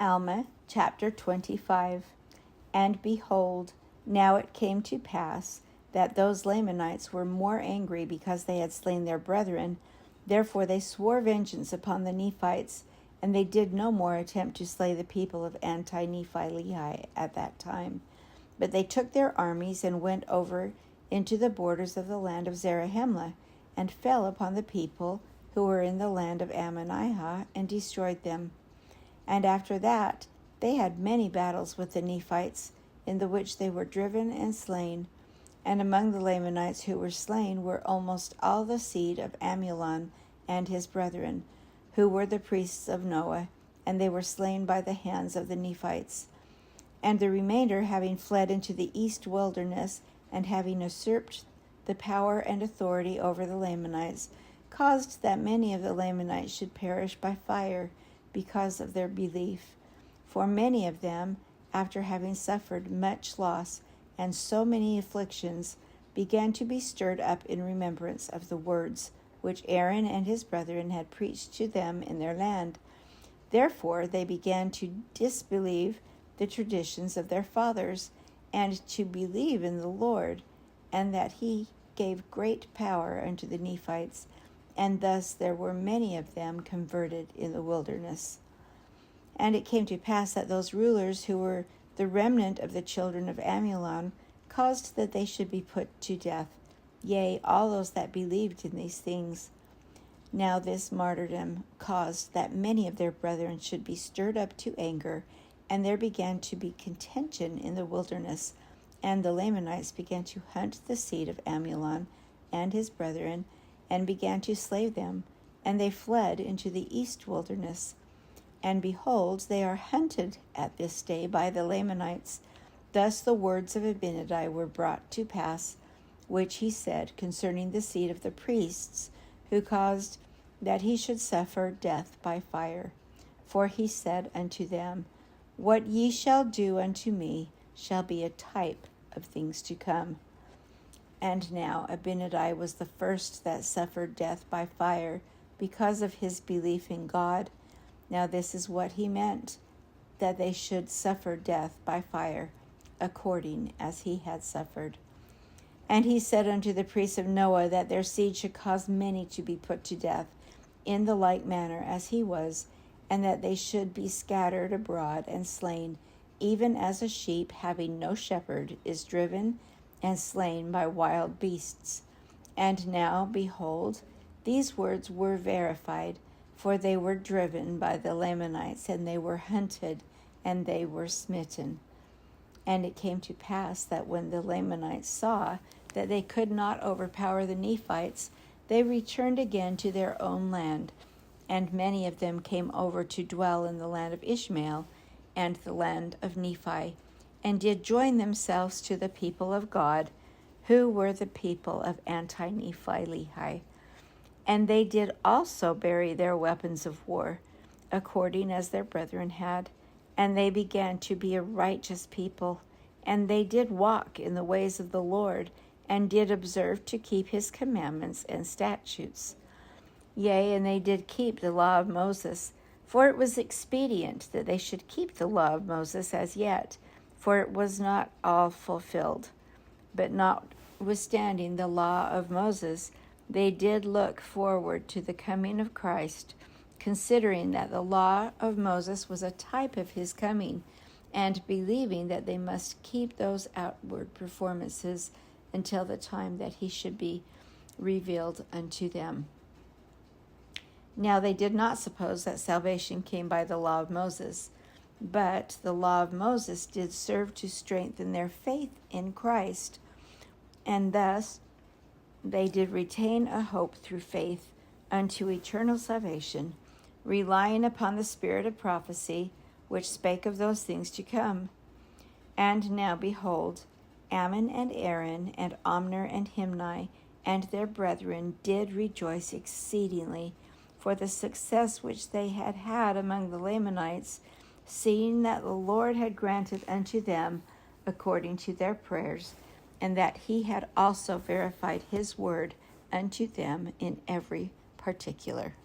Alma chapter 25. And behold, now it came to pass that those Lamanites were more angry because they had slain their brethren. Therefore they swore vengeance upon the Nephites, and they did no more attempt to slay the people of Anti-Nephi-Lehi at that time. But they took their armies and went over into the borders of the land of Zarahemla, and fell upon the people who were in the land of Ammonihah, and destroyed them. And after that they had many battles with the Nephites, in the which they were driven and slain. And among the Lamanites who were slain were almost all the seed of Amulon and his brethren, who were the priests of Noah, and they were slain by the hands of the Nephites. And the remainder, having fled into the east wilderness, and having usurped the power and authority over the Lamanites, caused that many of the Lamanites should perish by fire, because of their belief. For many of them, after having suffered much loss and so many afflictions, began to be stirred up in remembrance of the words which Aaron and his brethren had preached to them in their land. Therefore they began to disbelieve the traditions of their fathers, and to believe in the Lord, and that he gave great power unto the Nephites, and thus there were many of them converted in the wilderness. And it came to pass that those rulers who were the remnant of the children of Amulon caused that they should be put to death, yea, all those that believed in these things. Now this martyrdom caused that many of their brethren should be stirred up to anger, and there began to be contention in the wilderness, and the Lamanites began to hunt the seed of Amulon and his brethren, and began to slay them, and they fled into the east wilderness. And behold, they are hunted at this day by the Lamanites. Thus the words of Abinadi were brought to pass, which he said concerning the seed of the priests, who caused that he should suffer death by fire. For he said unto them, What ye shall do unto me shall be a type of things to come. And now Abinadi was the first that suffered death by fire, because of his belief in God. Now this is what he meant, that they should suffer death by fire, according as he had suffered. And he said unto the priests of Noah that their seed should cause many to be put to death, in the like manner as he was, and that they should be scattered abroad and slain, even as a sheep having no shepherd is driven and slain by wild beasts. And now, behold, these words were verified, for they were driven by the Lamanites, and they were hunted, and they were smitten. And it came to pass that when the Lamanites saw that they could not overpower the Nephites, they returned again to their own land, and many of them came over to dwell in the land of Ishmael and the land of Nephi, and did join themselves to the people of God, who were the people of Anti-Nephi-Lehi. And they did also bury their weapons of war, according as their brethren had, and they began to be a righteous people, and they did walk in the ways of the Lord, and did observe to keep his commandments and statutes. Yea, and they did keep the law of Moses, for it was expedient that they should keep the law of Moses as yet, for it was not all fulfilled. But notwithstanding the law of Moses, they did look forward to the coming of Christ, considering that the law of Moses was a type of his coming, and believing that they must keep those outward performances until the time that he should be revealed unto them. Now they did not suppose that salvation came by the law of Moses, but the law of Moses did serve to strengthen their faith in Christ, and thus they did retain a hope through faith unto eternal salvation, relying upon the spirit of prophecy, which spake of those things to come. And now behold, Ammon and Aaron and Omner and Himni and their brethren did rejoice exceedingly for the success which they had had among the Lamanites, seeing that the Lord had granted unto them according to their prayers, and that he had also verified his word unto them in every particular.